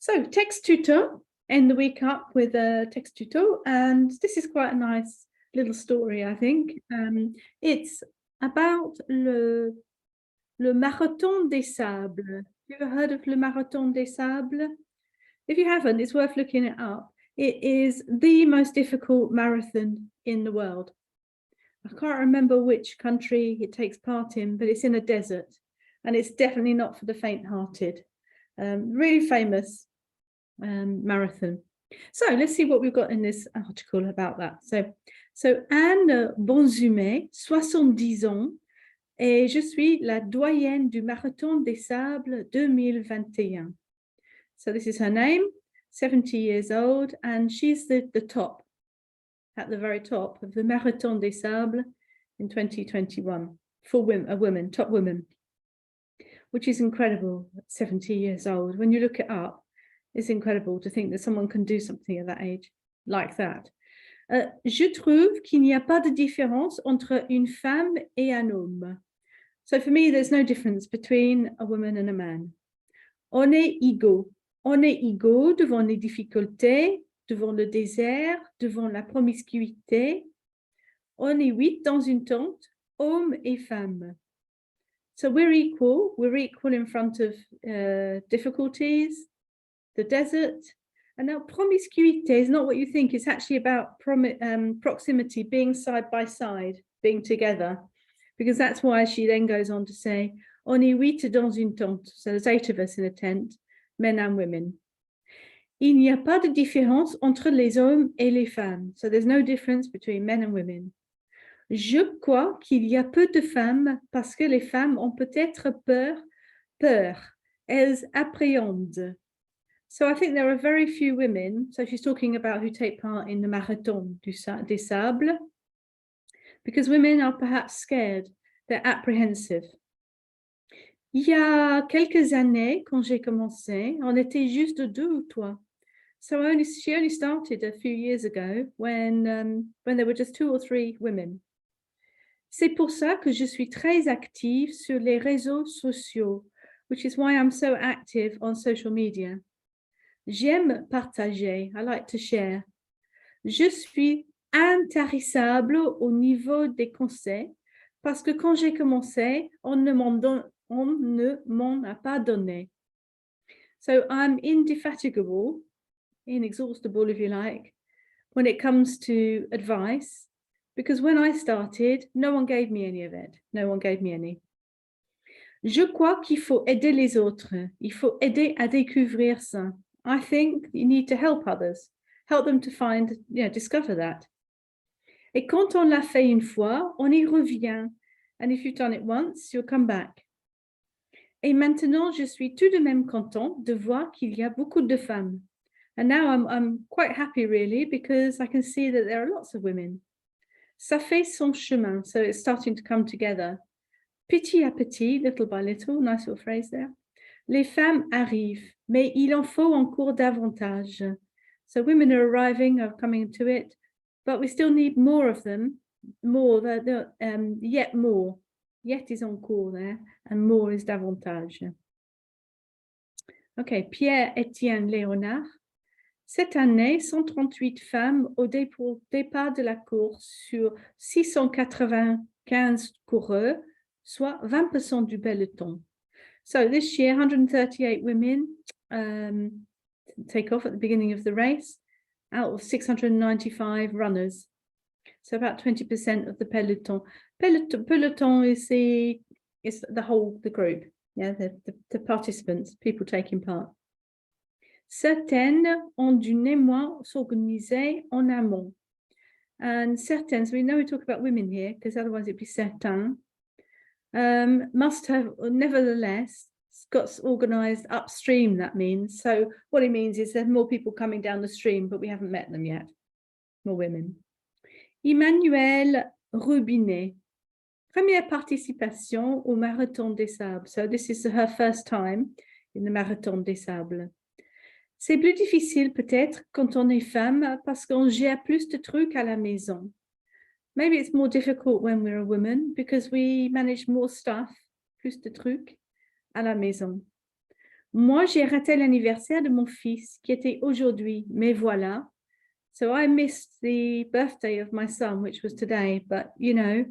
So text tuto, end the week up with a text tuto, and this is quite a nice little story, I think. It's about le marathon des sables. Have you ever heard of le marathon des sables? If you haven't, it's worth looking it up. It is the most difficult marathon in the world. I can't remember which country it takes part in, but it's in a desert, and it's definitely not for the faint-hearted. Really famous marathon. So let's see what we've got in this article about that. So Anne Bonzumet, 70 ans, et je suis la doyenne du marathon des sables 2021. So this is her name, 70 years old, and she's the top, at the very top of the marathon des sables in 2021 for women, a woman, top woman, which is incredible. 70 years old. When you look it up, it's incredible to think that someone can do something at that age like that. Je trouve qu'il n'y a pas de différence entre une femme et un homme. So for me, there's no difference between a woman and a man. On est égaux. On est égaux devant les difficultés, devant le désert, devant la promiscuité. On est 8 dans une tente, hommes et femmes. So we're equal in front of difficulties, the desert. And now promiscuity is not what you think. It's actually about proximity, being side by side, being together, because that's why she then goes on to say, on est 8 dans une tente. So there's 8 of us in a tent, men and women. Il n'y a pas de différence entre les hommes et les femmes. So there's no difference between men and women. Je crois qu'il y a peu de femmes parce que les femmes ont peut-être peur. Elles appréhendent. So I think there are very few women, so she's talking about who take part in the marathon des sables, because women are perhaps scared, they're apprehensive. Il y a quelques années, quand j'ai commencé, on était juste 2 ou 3. So she only started a few years ago when there were just 2 or 3 women. C'est pour ça que je suis très active sur les réseaux sociaux, which is why I'm so active on social media. J'aime partager, I like to share. Je suis intarissable au niveau des conseils parce que quand j'ai commencé, on ne m'en a pas donné. So I'm indefatigable, inexhaustible if you like, when it comes to advice, because when I started, no one gave me any of it. No one gave me any. Je crois qu'il faut aider les autres. Il faut aider à découvrir ça. I think you need to help others, help them to find, discover that. Et quand on l'a fait une fois, on y revient. And if you've done it once, you'll come back. Et maintenant, je suis tout de même contente de voir qu'il y a beaucoup de femmes. And now I'm quite happy, really, because I can see that there are lots of women. Ça fait son chemin, so it's starting to come together. Petit à petit, little by little, nice little phrase there. Les femmes arrivent, mais il en faut encore davantage. So women are arriving, are coming to it, but we still need more of them, more, yet more. Yet is encore there, and more is davantage. Okay, Pierre-Étienne Léonard. Cette année, 138 femmes au départ de la course sur 695 coureurs, soit 20% du peloton. So this year, 138 women take off at the beginning of the race out of 695 runners. So about 20% of the peloton. Peloton is the group, the participants, people taking part. Certaines ont dû néanmoins s'organiser en amont. And certaines, so we know we talk about women here, because otherwise it'd be certains, must have, nevertheless, got organized upstream, that means. So what it means is there's more people coming down the stream, but we haven't met them yet. More women. Emmanuelle Rubinet. Première participation au Marathon des Sables. So this is her first time in the Marathon des Sables. C'est plus difficile peut-être quand on est femme parce qu'on gère plus de trucs à la maison. Maybe it's more difficult when we're a woman because we manage more stuff, plus de trucs à la maison. Moi, j'ai raté l'anniversaire de mon fils qui était aujourd'hui, mais voilà. So I missed the birthday of my son, which was today, but you know.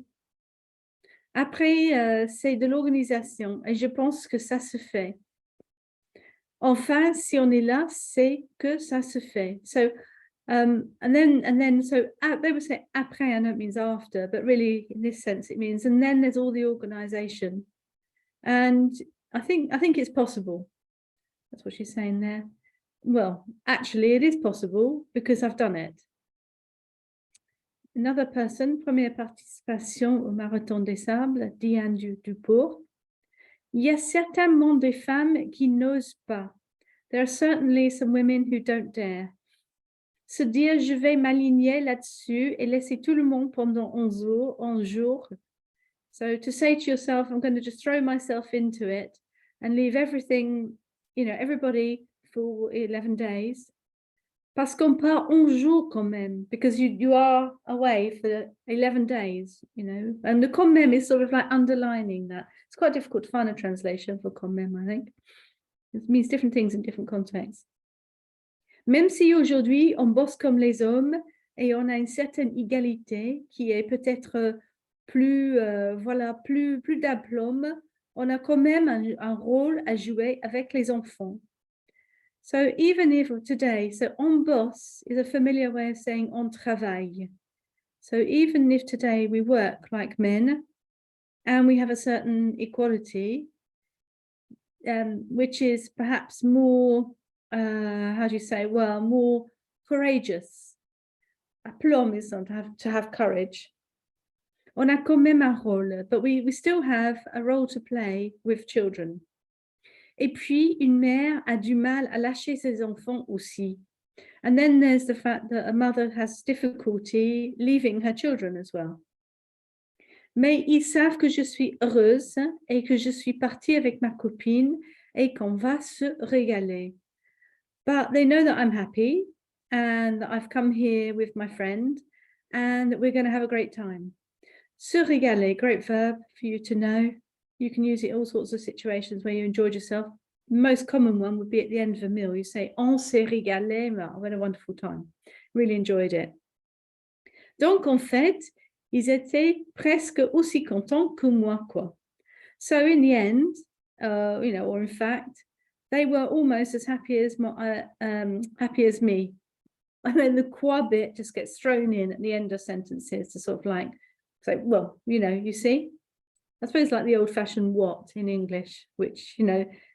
Après, c'est de l'organisation et je pense que ça se fait. Enfin, si on est là, c'est que ça se fait. So, and then, so they would say après, I know it means after, but really in this sense, it means, and then there's all the organization. And I think it's possible. That's what she's saying there. Well, actually, it is possible because I've done it. Another person, première participation au Marathon des Sables, Diane Dupour. Il y a certainement des femmes qui n'osent pas. There are certainly some women who don't dare. Se dire je vais m'aligner là-dessus et laisser tout le monde pendant 11 jours. So to say to yourself, I'm going to just throw myself into it and leave everything, everybody for 11 days. Parce qu'on part 11 jours quand même, because you are away for 11 days, and the quand même is sort of like underlining that. It's quite difficult to find a translation for quand même, I think. It means different things in different contexts. Même si aujourd'hui, on bosse comme les hommes et on a une certaine égalité qui est peut-être plus d'aplomb, on a quand même un rôle à jouer avec les enfants. So even if today, so on bosse is a familiar way of saying on travaille. So even if today we work like men and we have a certain equality, which is perhaps more, how do you say, well, more courageous. Aplomb is not to have courage. On a quand même un rôle, but we still have a role to play with children. Et puis, une mère a du mal à lâcher ses enfants aussi. And then there's the fact that a mother has difficulty leaving her children as well. Mais ils savent que je suis heureuse et que je suis partie avec ma copine et qu'on va se régaler. But they know that I'm happy and that I've come here with my friend and that we're going to have a great time. Se régaler, great verb for you to know. You can use it in all sorts of situations where you enjoyed yourself. The most common one would be at the end of a meal. You say, on s'est régalé, I had a wonderful time. Really enjoyed it. Donc, en fait, ils étaient presque aussi contents que moi, quoi. So in the end, or in fact, they were almost as happy as me. And then the quoi bit just gets thrown in at the end of sentences to sort of like say, well, you see, I suppose like the old-fashioned what in English, which,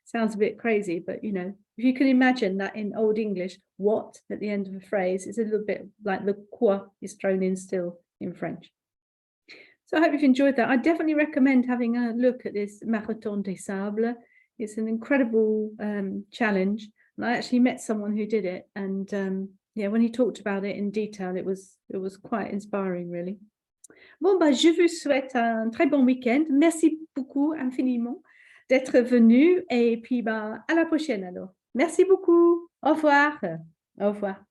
sounds a bit crazy, but, if you can imagine that in Old English, what at the end of a phrase is a little bit like the quoi is thrown in still in French. So I hope you've enjoyed that. I definitely recommend having a look at this Marathon des Sables. It's an incredible challenge. And I actually met someone who did it. And when he talked about it in detail, it was quite inspiring, really. Bon, je vous souhaite un très bon week-end. Merci beaucoup infiniment d'être venu. Et puis, à la prochaine alors. Merci beaucoup. Au revoir. Au revoir.